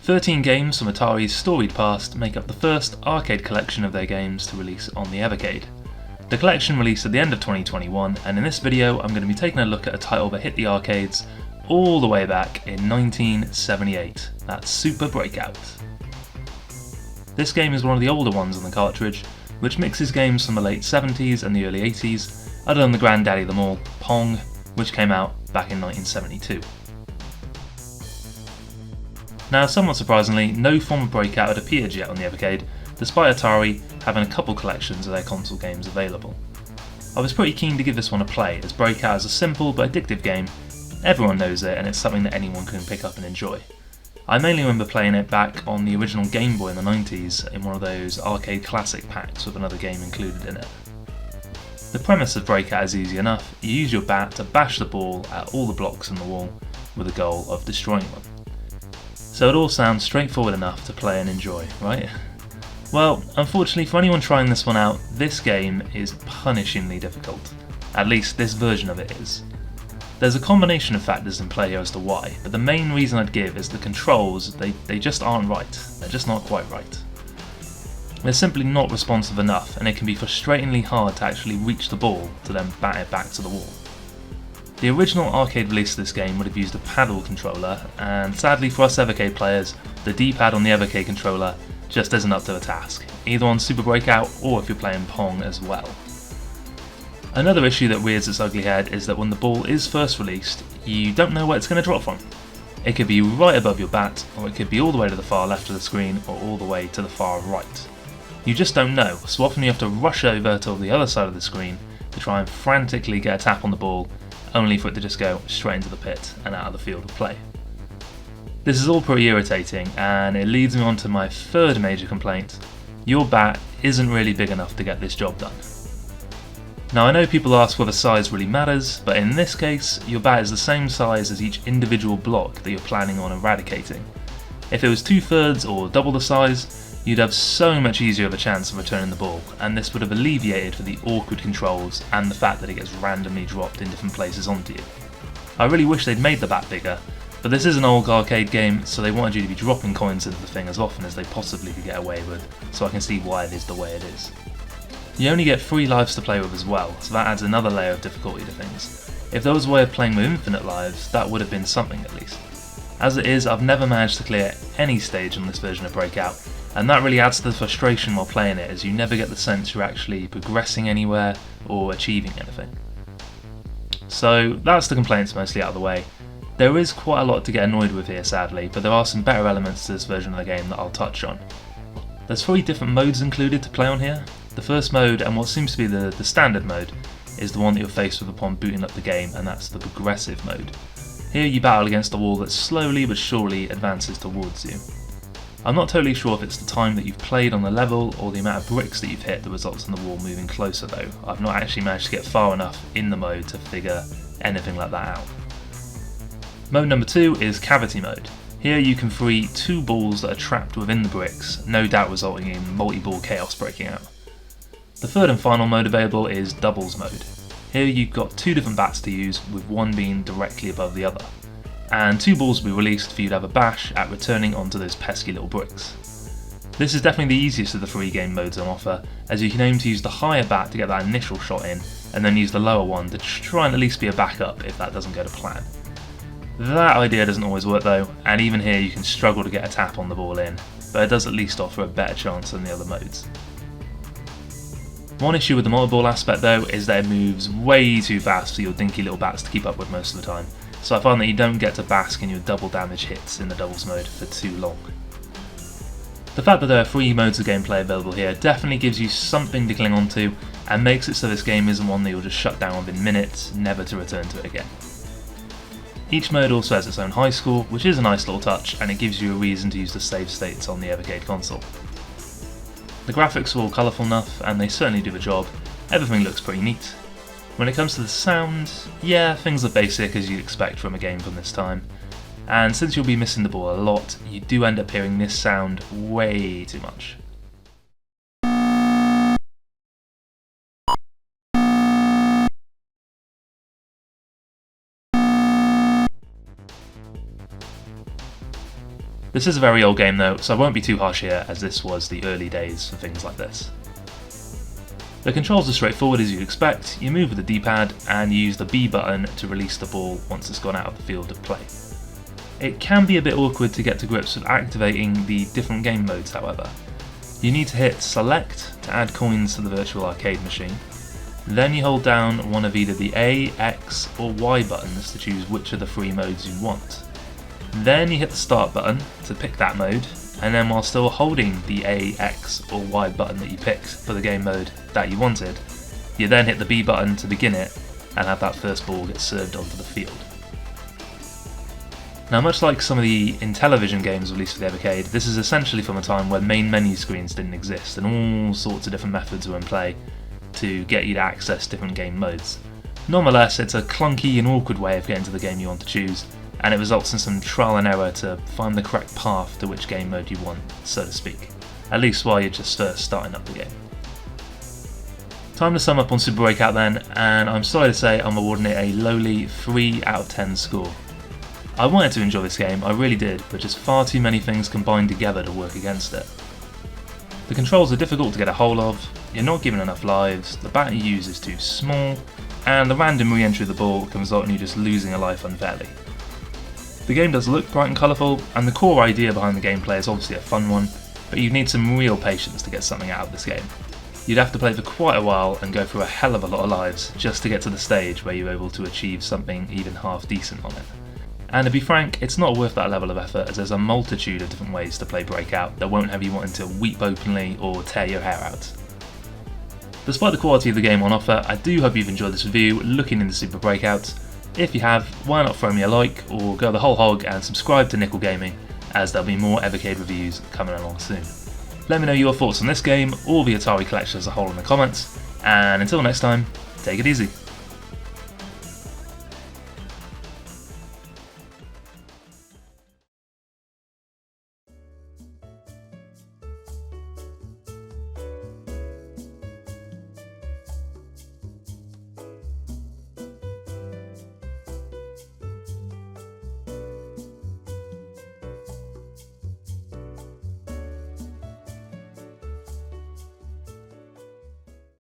13 games from Atari's storied past make up the first arcade collection of their games to release on the Evercade. The collection released at the end of 2021, and in this video I'm going to be taking a look at a title that hit the arcades all the way back in 1978, that's Super Breakout. This game is one of the older ones on the cartridge, which mixes games from the late 70s and the early 80s, other than the granddaddy of them all, Pong, which came out back in 1972. Now, somewhat surprisingly, no form of Breakout had appeared yet on the Evercade, despite Atari having a couple collections of their console games available. I was pretty keen to give this one a play, as Breakout is a simple but addictive game. Everyone knows it, and it's something that anyone can pick up and enjoy. I mainly remember playing it back on the original Game Boy in the 90s in one of those arcade classic packs with another game included in it. The premise of Breakout is easy enough. You use your bat to bash the ball at all the blocks in the wall with the goal of destroying them. So it all sounds straightforward enough to play and enjoy, right? Well, unfortunately for anyone trying this one out, this game is punishingly difficult. At least this version of it is. There's a combination of factors in play here as to why, but the main reason I'd give is the controls, they just aren't right. They're just not quite right. They're simply not responsive enough, and it can be frustratingly hard to actually reach the ball to then bat it back to the wall. The original arcade release of this game would have used a paddle controller, and sadly for us Evercade players, the D-pad on the Evercade controller just isn't up to the task, either on Super Breakout or if you're playing Pong as well. Another issue that rears its ugly head is that when the ball is first released, you don't know where it's going to drop from. It could be right above your bat, or it could be all the way to the far left of the screen, or all the way to the far right. You just don't know, so often you have to rush over to the other side of the screen to try and frantically get a tap on the ball, only for it to just go straight into the pit and out of the field of play. This is all pretty irritating, and it leads me on to my third major complaint. Your bat isn't really big enough to get this job done. Now I know people ask whether size really matters, but in this case, your bat is the same size as each individual block that you're planning on eradicating. If it was 2/3 or double the size, you'd have so much easier of a chance of returning the ball, and this would have alleviated for the awkward controls and the fact that it gets randomly dropped in different places onto you. I really wish they'd made the bat bigger, but this is an old arcade game, so they wanted you to be dropping coins into the thing as often as they possibly could get away with, so I can see why it is the way it is. You only get 3 lives to play with as well, so that adds another layer of difficulty to things. If there was a way of playing with infinite lives, that would have been something at least. As it is, I've never managed to clear any stage on this version of Breakout, and that really adds to the frustration while playing it, as you never get the sense you're actually progressing anywhere or achieving anything. So that's the complaints mostly out of the way. There is quite a lot to get annoyed with here sadly, but there are some better elements to this version of the game that I'll touch on. There's 3 different modes included to play on here. The first mode, and what seems to be the standard mode, is the one that you're faced with upon booting up the game, and that's the progressive mode. Here you battle against a wall that slowly but surely advances towards you. I'm not totally sure if it's the time that you've played on the level or the amount of bricks that you've hit that results in the wall moving closer though. I've not actually managed to get far enough in the mode to figure anything like that out. Mode number 2 is Cavity Mode. Here you can free 2 balls that are trapped within the bricks, no doubt resulting in multi-ball chaos breaking out. The third and final mode available is Doubles Mode. Here you've got 2 different bats to use, with one being directly above the other. And 2 balls will be released for you to have a bash at returning onto those pesky little bricks. This is definitely the easiest of the 3 game modes on offer, as you can aim to use the higher bat to get that initial shot in, and then use the lower one to try and at least be a backup if that doesn't go to plan. That idea doesn't always work though, and even here you can struggle to get a tap on the ball in, but it does at least offer a better chance than the other modes. One issue with the multi-ball aspect though is that it moves way too fast for your dinky little bats to keep up with most of the time, so I find that you don't get to bask in your double damage hits in the doubles mode for too long. The fact that there are 3 modes of gameplay available here definitely gives you something to cling on to, and makes it so this game isn't one that you'll just shut down within minutes, never to return to it again. Each mode also has its own high score, which is a nice little touch, and it gives you a reason to use the save states on the Evercade console. The graphics are all colourful enough, and they certainly do the job. Everything looks pretty neat. When it comes to the sound, yeah, things are basic as you'd expect from a game from this time. And since you'll be missing the ball a lot, you do end up hearing this sound way too much. This is a very old game though, so I won't be too harsh here, as this was the early days for things like this. The controls are straightforward as you'd expect. You move with the D-pad and you use the B button to release the ball once it's gone out of the field of play. It can be a bit awkward to get to grips with activating the different game modes however. You need to hit select to add coins to the virtual arcade machine. Then you hold down one of either the A, X or Y buttons to choose which of the 3 modes you want. Then you hit the start button to pick that mode, and then while still holding the A, X or Y button that you picked for the game mode that you wanted, you then hit the B button to begin it and have that first ball get served onto the field. Now, much like some of the Intellivision games released for the Evercade, this is essentially from a time where main menu screens didn't exist and all sorts of different methods were in play to get you to access different game modes. Nonetheless, it's a clunky and awkward way of getting to the game you want to choose, and it results in some trial and error to find the correct path to which game mode you want, so to speak, at least while you're just first starting up the game. Time to sum up on Super Breakout then, and I'm sorry to say I'm awarding it a lowly 3 out of 10 score. I wanted to enjoy this game, I really did, but just far too many things combined together to work against it. The controls are difficult to get a hold of, you're not given enough lives, the bat you use is too small, and the random re-entry of the ball can result in you just losing a life unfairly. The game does look bright and colourful, and the core idea behind the gameplay is obviously a fun one, but you'd need some real patience to get something out of this game. You'd have to play for quite a while and go through a hell of a lot of lives just to get to the stage where you're able to achieve something even half decent on it. And to be frank, it's not worth that level of effort, as there's a multitude of different ways to play Breakout that won't have you wanting to weep openly or tear your hair out. Despite the quality of the game on offer, I do hope you've enjoyed this review looking into Super Breakout. If you have, why not throw me a like or go the whole hog and subscribe to Nickel Gaming, as there'll be more Evercade reviews coming along soon. Let me know your thoughts on this game or the Atari collection as a whole in the comments, and until next time, take it easy.